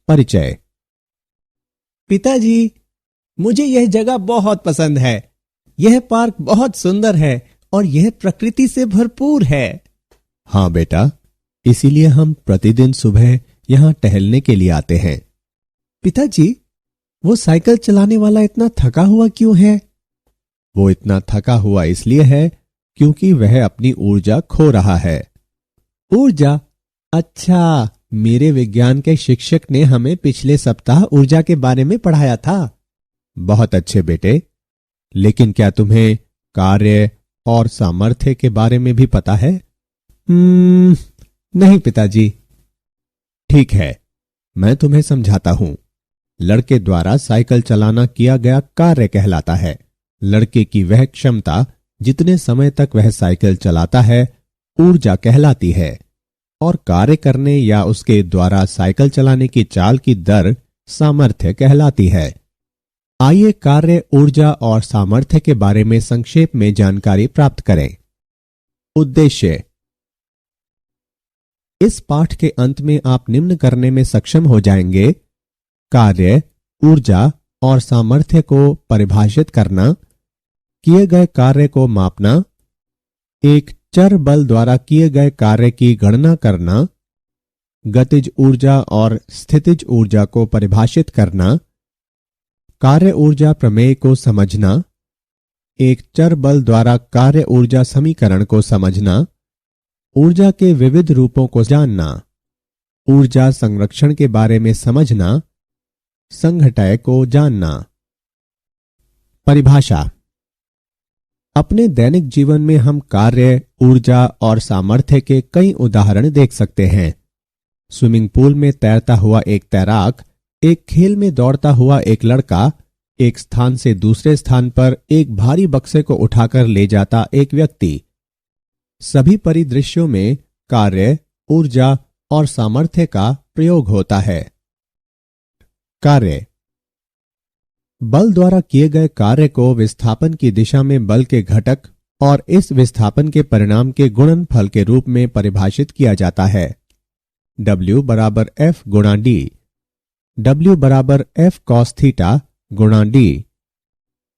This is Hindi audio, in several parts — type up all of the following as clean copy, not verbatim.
परिचय। पिताजी, मुझे यह जगह बहुत पसंद है। यह पार्क बहुत सुंदर है और यह प्रकृति से भरपूर है। हाँ बेटा, इसीलिए हम प्रतिदिन सुबह यहाँ टहलने के लिए आते हैं। पिताजी, वो साइकिल चलाने वाला इतना थका हुआ क्यों है? वो इतना थका हुआ इसलिए है क्योंकि वह अपनी ऊर्जा खो रहा है। ऊर्जा? अच्छा, मेरे विज्ञान के शिक्षक ने हमें पिछले सप्ताह ऊर्जा के बारे में पढ़ाया था। बहुत अच्छे बेटे, लेकिन क्या तुम्हें कार्य और सामर्थ्य के बारे में भी पता है? नहीं पिताजी। ठीक है, मैं तुम्हें समझाता हूं। लड़के द्वारा साइकिल चलाना किया गया कार्य कहलाता है। लड़के की वह क्षमता जितने समय तक वह साइकिल चलाता है ऊर्जा कहलाती है, और कार्य करने या उसके द्वारा साइकिल चलाने की चाल की दर सामर्थ्य कहलाती है। आइए कार्य, ऊर्जा और सामर्थ्य के बारे में संक्षेप में जानकारी प्राप्त करें। उद्देश्य। इस पाठ के अंत में आप निम्न करने में सक्षम हो जाएंगे: कार्य, ऊर्जा और सामर्थ्य को परिभाषित करना, किए गए कार्य को मापना, एक चर बल द्वारा किए गए कार्य की गणना करना, गतिज ऊर्जा और स्थितिज ऊर्जा को परिभाषित करना, कार्य ऊर्जा प्रमेय को समझना, एक चर बल द्वारा कार्य ऊर्जा समीकरण को समझना, ऊर्जा के विविध रूपों को जानना, ऊर्जा संरक्षण के बारे में समझना, संघटय को जानना। परिभाषा। अपने दैनिक जीवन में हम कार्य, ऊर्जा और सामर्थ्य के कई उदाहरण देख सकते हैं। स्विमिंग पूल में तैरता हुआ एक तैराक, एक खेल में दौड़ता हुआ एक लड़का, एक स्थान से दूसरे स्थान पर एक भारी बक्से को उठाकर ले जाता एक व्यक्ति। सभी परिदृश्यों में कार्य, ऊर्जा और सामर्थ्य का प्रयोग होता है। कार्य। बल द्वारा किए गए कार्य को विस्थापन की दिशा में बल के घटक और इस विस्थापन के परिणाम के गुणनफल के रूप में परिभाषित किया जाता है। W बराबर F गुणा D। W बराबर F cos थीटा गुणा D।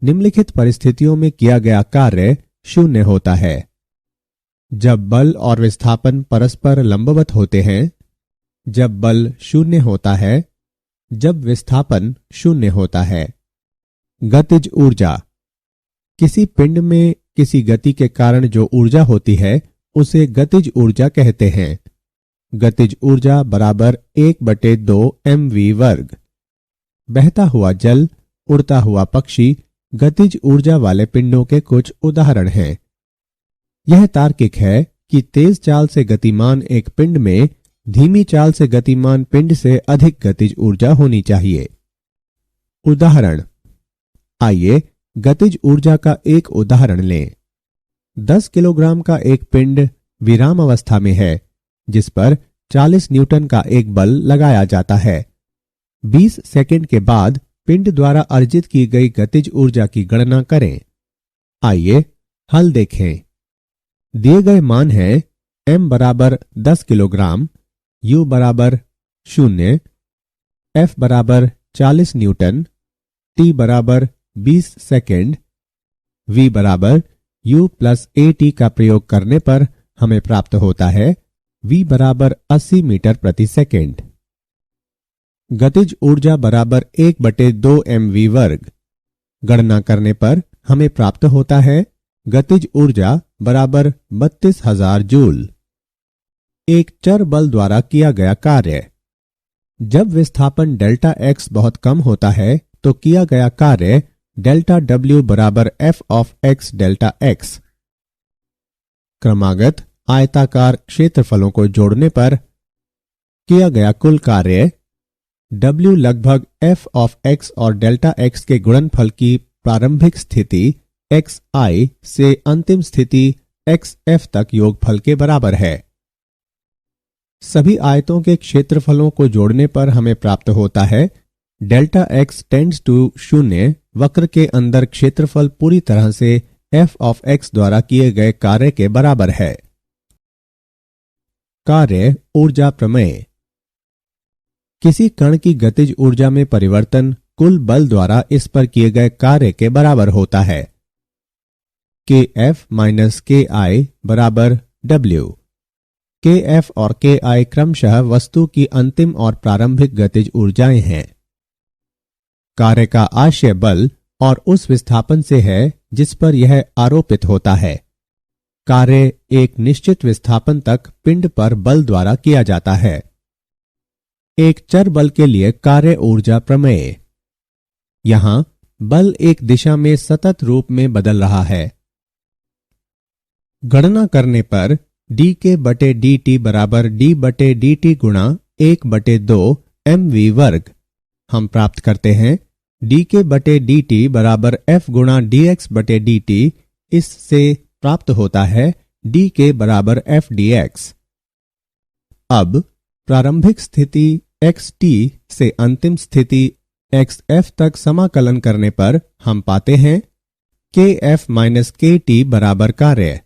निम्नलिखित परिस्थितियों में किया गया कार्य शून्य होता है: जब बल और विस्थापन परस्पर लंबवत होते हैं, जब बल शून्य होता है, जब विस्थापन शून्य होता है। गतिज ऊर्जा। किसी पिंड में किसी गति के कारण जो ऊर्जा होती है उसे गतिज ऊर्जा कहते हैं। गतिज ऊर्जा बराबर 1/2 mv वर्ग। बहता हुआ जल, उड़ता हुआ पक्षी गतिज ऊर्जा वाले पिंडों के कुछ उदाहरण हैं। यह तार्किक है कि तेज चाल से गतिमान एक पिंड में धीमी चाल से गतिमान पिंड से अधिक गतिज ऊर्जा होनी चाहिए। उदाहरण। आइए गतिज ऊर्जा का एक उदाहरण लें। 10 किलोग्राम का एक पिंड विराम अवस्था में है जिस पर 40 न्यूटन का एक बल लगाया जाता है। 20 सेकंड के बाद पिंड द्वारा अर्जित की गई गतिज ऊर्जा की गणना करें। आइए हल देखें। दिए गए मान है m बराबर 10 किलोग्राम, u बराबर 0, f बराबर 40 न्यूटन, t बराबर 20 सेकेंड, v बराबर u प्लस at का प्रयोग करने पर हमें प्राप्त होता है v बराबर 80 मीटर प्रति सेकेंड। गतिज ऊर्जा बराबर 1/2 mv वर्ग। गणना करने पर हमें प्राप्त होता है गतिज ऊर्जा बराबर 32,000 जूल। एक चर बल द्वारा किया गया कार्य। जब विस्थापन डेल्टा x बहुत कम होता है तो किया गया कार्य डेल्टा W बराबर f of x delta x। क्रमागत आयताकार क्षेत्रफलों को जोड़ने पर किया गया कुल कार्य W लगभग f ऑफ x और डेल्टा x के गुणनफल की प्रारंभिक स्थिति xi से अंतिम स्थिति xf तक योगफल के बराबर है। सभी आयतों के क्षेत्रफलों को जोड़ने पर हमें प्राप्त होता है डेल्टा x टेंड्स टू 0 वक्र के अंदर क्षेत्रफल पूरी तरह से f ऑफ x द्वारा किए गए कार्य के बराबर है। कार्य ऊर्जा प्रमेय। किसी कण की गतिज ऊर्जा में परिवर्तन कुल बल द्वारा इस पर किए गए कार्य के बराबर होता है। Kf माइनस Ki बराबर W। Kf और Ki क्रमशः वस्तु की अंतिम और प्रारंभिक गतिज ऊर्जाएं हैं। कार्य का आशय बल और उस विस्थापन से है जिस पर यह आरोपित होता है। कार्य एक निश्चित विस्थापन तक पिंड पर बल द्वारा किया जाता है। एक चर बल के लिए कार्य ऊर्जा प्रमेय। यहां बल एक दिशा में सतत रूप में बदल रहा है। गणना करने पर dk बटे dt बराबर d बटे dt गुणा 1/2 mv वर्ग हम प्राप्त करते हैं। dk बटे dt बराबर f गुणा dx बटे dt। इससे प्राप्त होता है dk बराबर f dx। अब प्रारंभिक स्थिति xt से अंतिम स्थिति xf तक समाकलन करने पर हम पाते हैं kf माइनस kt बराबर कार्य।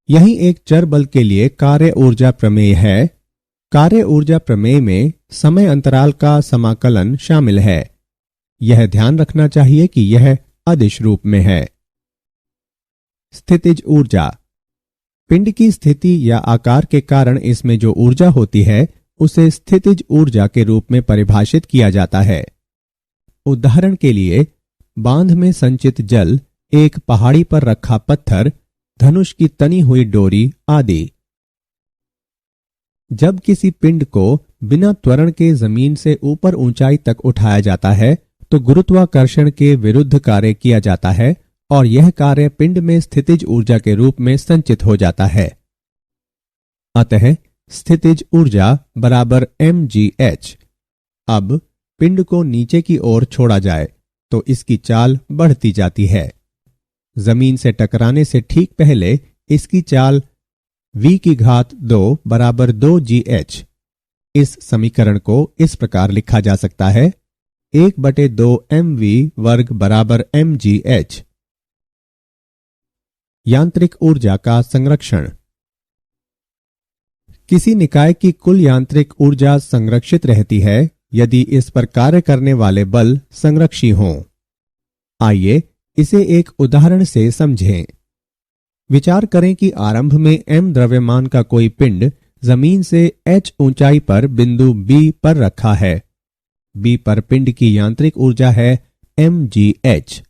यही एक चर बल के लिए कार्य ऊर्जा प्रमेय है। कार्य ऊर्जा प्रमेय में समय अंतराल का समाकलन शामिल है। यह ध्यान रखना चाहिए कि यह अदिश रूप में है। स्थितिज ऊर्जा। पिंड की स्थिति या आकार के कारण इसमें जो ऊर्जा होती है उसे स्थितिज ऊर्जा के रूप में परिभाषित किया जाता है। उदाहरण के लिए बांध में संचित जल, एक पहाड़ी पर रखा पत्थर, धनुष की तनी हुई डोरी आदि। जब किसी पिंड को बिना त्वरण के जमीन से ऊपर ऊंचाई तक उठाया जाता है तो गुरुत्वाकर्षण के विरुद्ध कार्य किया जाता है और यह कार्य पिंड में स्थितिज ऊर्जा के रूप में संचित हो जाता है। अतः स्थितिज ऊर्जा बराबर mgh। अब पिंड को नीचे की ओर छोड़ा जाए तो इसकी चाल बढ़ती जाती है। जमीन से टकराने से ठीक पहले इसकी चाल v की घात 2 बराबर 2gh। इस समीकरण को इस प्रकार लिखा जा सकता है 1/2 mv वर्ग बराबर mgh। यांत्रिक ऊर्जा का संरक्षण। किसी निकाय की कुल यांत्रिक ऊर्जा संरक्षित रहती है यदि इस पर कार्य करने वाले बल संरक्षी हों। आइए इसे एक उदाहरण से समझें। विचार करें कि आरंभ में m द्रव्यमान का कोई पिंड जमीन से h ऊंचाई पर बिंदु B पर रखा है। B पर पिंड की यांत्रिक ऊर्जा है mgh।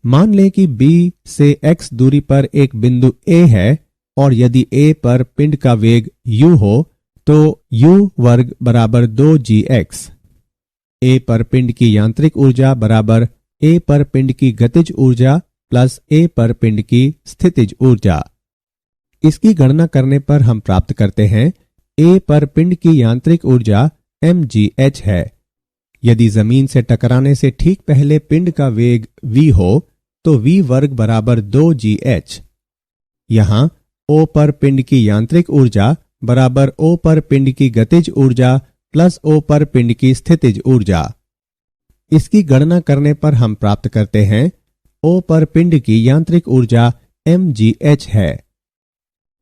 मान लें कि B से x दूरी पर एक बिंदु A है और यदि A पर पिंड का वेग u हो तो u वर्ग बराबर 2gx। A पर पिंड की यांत्रिक ऊर्जा बराबर A पर पिंड की गतिज ऊर्जा प्लस A पर पिंड की स्थितिज ऊर्जा। इसकी गणना करने पर हम प्राप्त करते हैं A पर पिंड की यांत्रिक ऊर्जा mgh है। यदि जमीन से टकराने से ठीक पहले पिंड का वेग v हो तो v वर्ग बराबर 2gh। यहां O पर पिंड की यांत्रिक ऊर्जा बराबर O पर पिंड की गतिज ऊर्जा प्लस O पर पिंड की स्थितिज ऊर्जा। इसकी गणना करने पर हम प्राप्त करते हैं O पर पिंड की यांत्रिक ऊर्जा mgh है।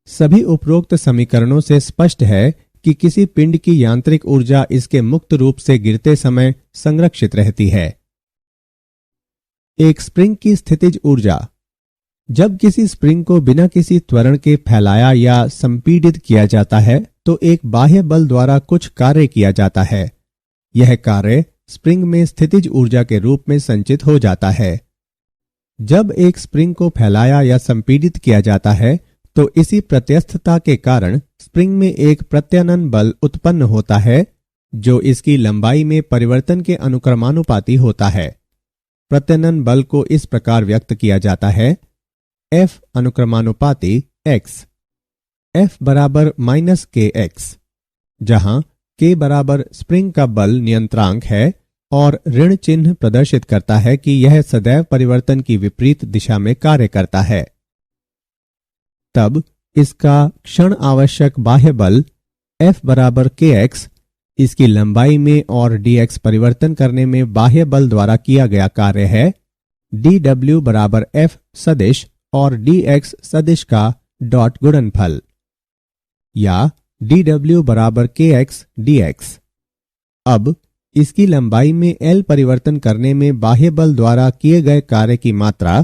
सभी उपरोक्त समीकरणों से स्पष्ट है कि किसी पिंड की यांत्रिक ऊर्जा इसके मुक्त रूप से गिरते समय संरक्षित रहती है। एक स्प्रिंग की स्थितिज ऊर्जा। जब किसी स्प्रिंग को बिना किसी त्वरण के फैलाया या संपीडित किया जाता है तो एक बाह्य बल द्वारा कुछ कार्य किया जाता है। यह कार्य स्प्रिंग में स्थितिज ऊर्जा के रूप में संचित हो जाता है। जब एक स्प्रिंग को फैलाया या संपीडित किया जाता है तो इसी प्रत्यस्थता के कारण स्प्रिंग में एक प्रत्यानयन बल उत्पन्न होता है जो इसकी लंबाई में परिवर्तन के अनुक्रमानुपाती होता है। प्रत्यानयन बल को इस प्रकार व्यक्त किया जाता है F अनुक्रमानुपाती x। F बराबर माइनस kx, जहां k बराबर स्प्रिंग का बल नियंत्रांक है और ऋण चिन्ह प्रदर्शित करता है कि यह सदैव परिवर्तन की विपरीत दिशा में कार्य करता है। तब इसका क्षण आवश्यक बाह्य बल F बराबर kx इसकी लंबाई में और dx परिवर्तन करने में बाह्य बल द्वारा किया गया कार्य है। dw बराबर F सदिश और dx सदिश का डॉट गुणनफल, या dw बराबर kx dx। अब इसकी लंबाई में L परिवर्तन करने में बाह्य बल द्वारा किए गए कार्य की मात्रा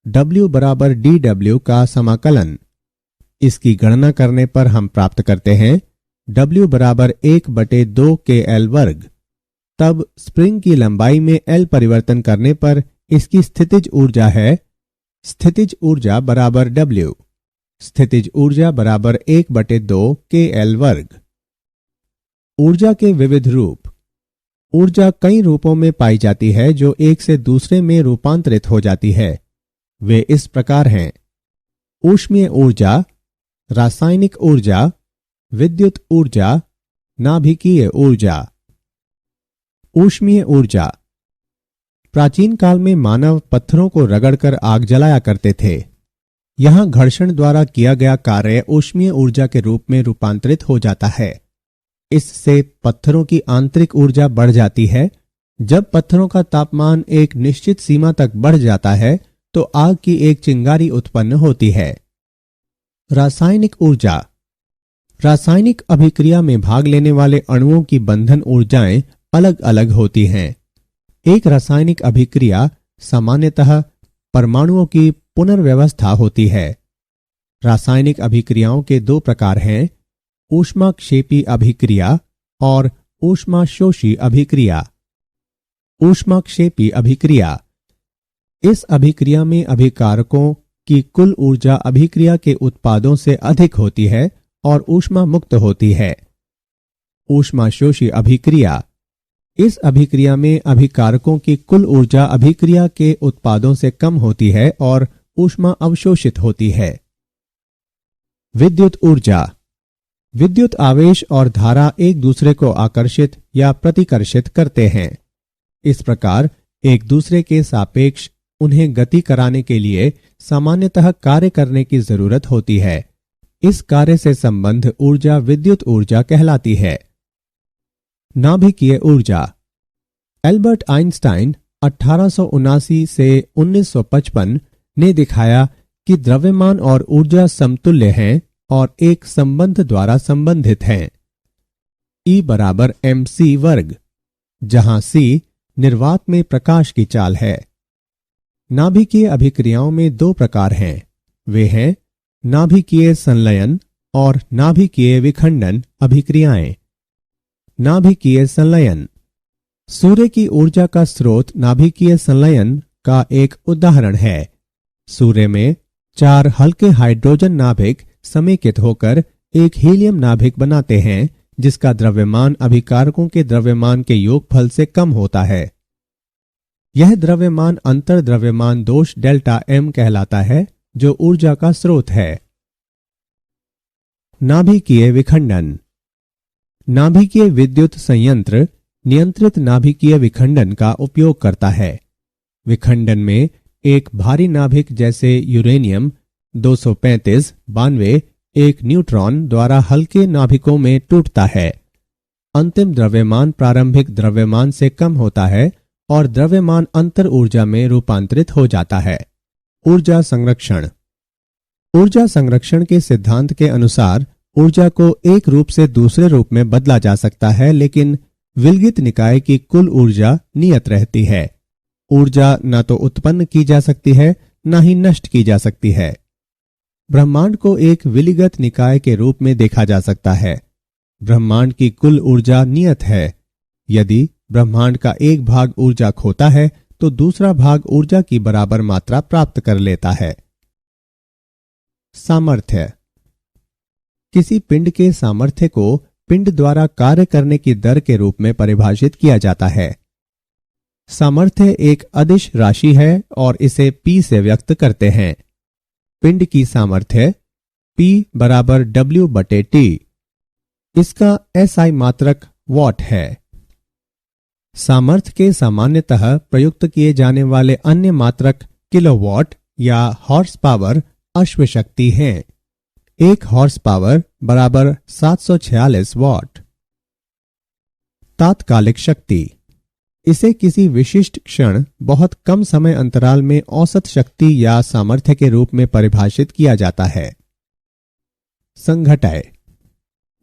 W बराबर dw का समाकलन। इसकी गणना करने पर हम प्राप्त करते हैं W बराबर 1/2 kl वर्ग। तब स्प्रिंग की लंबाई में L परिवर्तन करने पर इसकी स्थितिज ऊर्जा है स्थितिज ऊर्जा बराबर W। स्थितिज ऊर्जा बराबर 1/2 kl वर्ग। ऊर्जा के विविध रूप। ऊर्जा कई रूपों में पाई जाती है जो एक से दूसरे में रूपांतरित हो जाती है। वे इस प्रकार हैं: ऊष्मीय ऊर्जा, रासायनिक ऊर्जा, विद्युत ऊर्जा, नाभिकीय ऊर्जा। ऊष्मीय ऊर्जा। प्राचीन काल में मानव पत्थरों को रगड़कर आग जलाया करते थे। यहां घर्षण द्वारा किया गया कार्य ऊष्मीय ऊर्जा के रूप में रूपांतरित हो जाता है। इससे पत्थरों की आंतरिक ऊर्जा बढ़ जाती है। जब पत्थरों का तापमान एक निश्चित सीमा तक बढ़ जाता है तो आग की एक चिंगारी उत्पन्न होती है। रासायनिक ऊर्जा। रासायनिक अभिक्रिया में भाग लेने वाले अणुओं की बंधन ऊर्जाएं अलग अलग होती हैं। एक रासायनिक अभिक्रिया सामान्यतः परमाणुओं की पुनर्व्यवस्था होती है। रासायनिक अभिक्रियाओं के दो प्रकार हैं: ऊष्माक्षेपी अभिक्रिया और ऊष्माशोषी अभिक्रिया। ऊष्माक्षेपी अभिक्रिया। इस अभिक्रिया में अभिकारकों की कुल ऊर्जा अभिक्रिया के उत्पादों से अधिक होती है और ऊष्मा मुक्त होती है। ऊष्माशोषी अभिक्रिया। इस अभिक्रिया में अभिकारकों की कुल ऊर्जा अभिक्रिया के उत्पादों से कम होती है और ऊष्मा अवशोषित होती है। विद्युत ऊर्जा। विद्युत आवेश और धारा एक दूसरे को आकर्षित या प्रतिकर्षित करते हैं। इस प्रकार एक दूसरे के सापेक्ष उन्हें गति कराने के लिए सामान्यतः कार्य करने की जरूरत होती है। इस कार्य से संबंध ऊर्जा विद्युत ऊर्जा कहलाती है। नाभिकीय ऊर्जा। एल्बर्ट आइंस्टाइन 1879 से 1955 ने दिखाया कि द्रव्यमान और ऊर्जा समतुल्य हैं और एक संबंध द्वारा संबंधित हैं। E बराबर mc वर्ग, जहां c निर्वात में प्रकाश की चाल है। नाभिकीय अभिक्रियाओं में दो प्रकार हैं। वे हैं नाभिकीय संलयन और नाभिकीय विखंडन अभिक्रियाएं। नाभिकीय संलयन। सूर्य की ऊर्जा का स्रोत नाभिकीय संलयन का एक उदाहरण है। सूर्य में 4 हल्के हाइड्रोजन नाभिक समेकित होकर एक हीलियम नाभिक बनाते हैं, जिसका द्रव्यमान अभिकारकों के द्रव्यमान के योगफल से कम होता है। यह द्रव्यमान अंतर द्रव्यमान दोष डेल्टा M कहलाता है, जो ऊर्जा का स्रोत है। नाभिकीय विखंडन। नाभिकीय विद्युत संयंत्र नियंत्रित नाभिकीय विखंडन का उपयोग करता है। विखंडन में एक भारी नाभिक जैसे यूरेनियम 235 92 एक न्यूट्रॉन द्वारा हल्के नाभिकों में टूटता है। अंतिम द्रव्यमान प्रारंभिक द्रव्यमान से कम होता है और द्रव्यमान अंतर ऊर्जा में रूपांतरित हो जाता है। ऊर्जा संरक्षण। ऊर्जा संरक्षण के सिद्धांत के अनुसार ऊर्जा को एक रूप से दूसरे रूप में बदला जा सकता है, लेकिन विलगित निकाय की कुल ऊर्जा नियत रहती है। ऊर्जा न तो उत्पन्न की जा सकती है, न ही नष्ट की जा सकती है। ब्रह्मांड को एक विलिगत निकाय के रूप में देखा जा सकता है। ब्रह्मांड की कुल ऊर्जा नियत है। यदि ब्रह्मांड का एक भाग ऊर्जा खोता है तो दूसरा भाग ऊर्जा की बराबर मात्रा प्राप्त कर लेता है। सामर्थ्य। किसी पिंड के सामर्थ्य को पिंड द्वारा कार्य करने की दर के रूप में परिभाषित किया जाता है। सामर्थ्य एक अदिश राशि है और इसे P से व्यक्त करते हैं। पिंड की सामर्थ्य P बराबर W/T। इसका SI मात्रक वॉट है। सामर्थ्य के सामान्यतः प्रयुक्त किए जाने वाले अन्य मात्रक किलोवाट या हॉर्स पावर अश्वशक्ति हैं। 1 हॉर्स पावर बराबर 746 वॉट। तात्कालिक शक्ति। इसे किसी विशिष्ट क्षण बहुत कम समय अंतराल में औसत शक्ति या सामर्थ्य के रूप में परिभाषित किया जाता है। संघटय।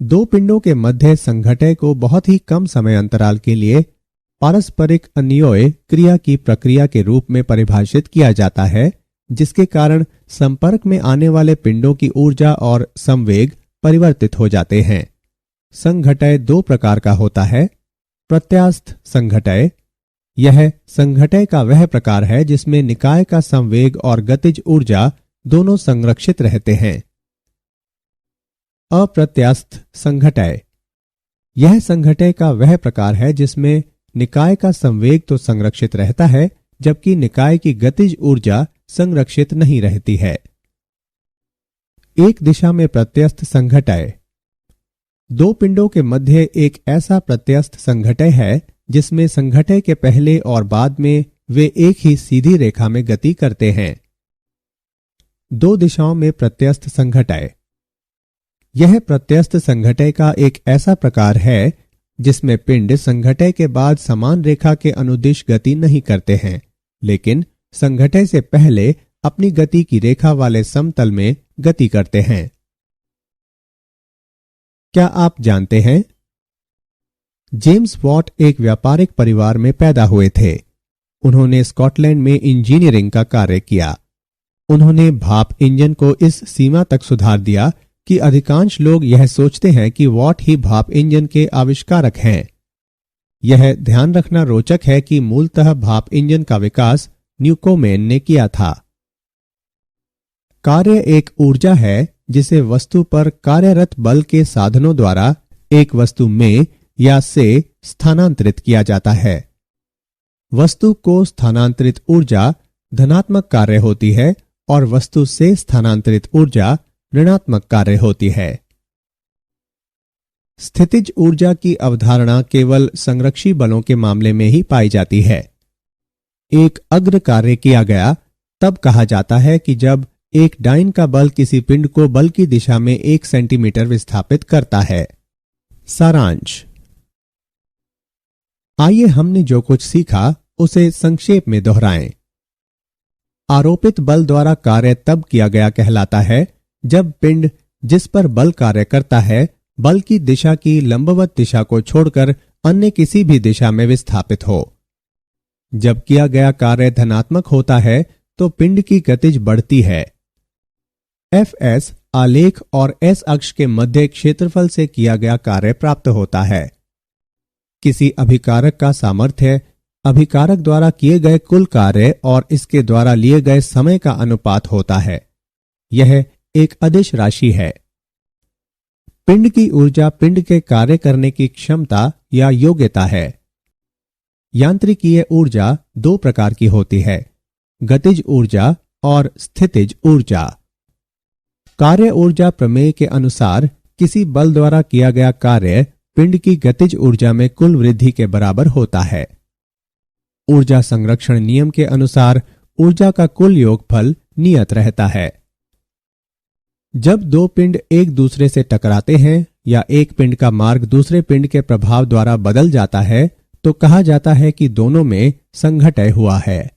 दो पिंडों के मध्य संघटय को बहुत ही कम समय अंतराल के लिए पारस्परिक अन्योय क्रिया की प्रक्रिया के रूप में परिभाषित किया जाता है, जिसके कारण संपर्क में आने वाले पिंडों की ऊर्जा और संवेग परिवर्तित हो जाते हैं। संघटय दो प्रकार का होता है। प्रत्यास्थ संघटय, यह संघटय का वह प्रकार है जिसमें निकाय का संवेग और गतिज ऊर्जा दोनों संरक्षित रहते हैं। अप्रत्यास्थ संघटय, यह संघटय का वह प्रकार है जिसमें निकाय का संवेग तो संरक्षित रहता है, जबकि निकाय की गतिज ऊर्जा संरक्षित नहीं रहती है। एक दिशा में प्रत्यस्थ संघटय, दो पिंडों के मध्य एक ऐसा प्रत्यस्थ संघटय है जिसमें संघटय के पहले और बाद में वे एक ही सीधी रेखा में गति करते हैं। दो दिशाओं में प्रत्यस्थ संघटय, यह प्रत्यस्थ संघटय का एक ऐसा प्रकार है जिसमें पिंड संघटय के बाद समान रेखा के अनुदिश गति नहीं करते हैं, लेकिन संघटय से पहले अपनी गति की रेखा वाले समतल में गति करते हैं। क्या आप जानते हैं, जेम्स वॉट एक व्यापारिक परिवार में पैदा हुए थे। उन्होंने स्कॉटलैंड में इंजीनियरिंग का कार्य किया। उन्होंने भाप इंजन को इस सीमा तक सुधार दिया कि अधिकांश लोग यह सोचते हैं कि वॉट ही भाप इंजन के आविष्कारक हैं। यह ध्यान रखना रोचक है कि मूलतः भाप इंजन का विकास न्यूकोमेन ने किया था। कार्य एक ऊर्जा है जिसे वस्तु पर कार्यरत बल के साधनों द्वारा एक वस्तु में या से स्थानांतरित किया जाता है। वस्तु को स्थानांतरित ऊर्जा धनात्मक कार्य होती है और वस्तु से स्थानांतरित ऊर्जा ऋणात्मक कार्य होती है। स्थितिज ऊर्जा की अवधारणा केवल संरक्षी बलों के मामले में ही पाई जाती है। एक अग्र कार्य किया गया तब कहा जाता है कि जब एक डाइन का बल किसी पिंड को बल की दिशा में 1 सेंटीमीटर विस्थापित करता है। सारांश, आइए हमने जो कुछ सीखा उसे संक्षेप में दोहराएं। आरोपित बल द्वारा कार्य तब किया गया कहलाता है जब पिंड जिस पर बल कार्य करता है बल की दिशा की लंबवत दिशा को छोड़कर अन्य किसी भी दिशा में विस्थापित हो। जब किया गया कार्य धनात्मक होता है तो पिंड की गतिज बढ़ती है। Fs आलेख और S अक्ष के मध्य क्षेत्रफल से किया गया कार्य प्राप्त होता है। किसी अभिकारक का सामर्थ्य अभिकारक द्वारा किए गए कुल कार्य और इसके द्वारा लिए गए समय का अनुपात होता है। यह एक अदिश राशि है। पिंड की ऊर्जा पिंड के कार्य करने की क्षमता या योग्यता है। यांत्रिकीय ऊर्जा दो प्रकार की होती है, गतिज ऊर्जा और स्थितिज ऊर्जा। कार्य ऊर्जा प्रमेय के अनुसार किसी बल द्वारा किया गया कार्य पिंड की गतिज ऊर्जा में कुल वृद्धि के बराबर होता है। ऊर्जा संरक्षण नियम के अनुसार ऊर्जा का कुल योगफल नियत रहता है। जब दो पिंड एक दूसरे से टकराते हैं या एक पिंड का मार्ग दूसरे पिंड के प्रभाव द्वारा बदल जाता है तो कहा जाता है कि दोनों में संघटय हुआ है।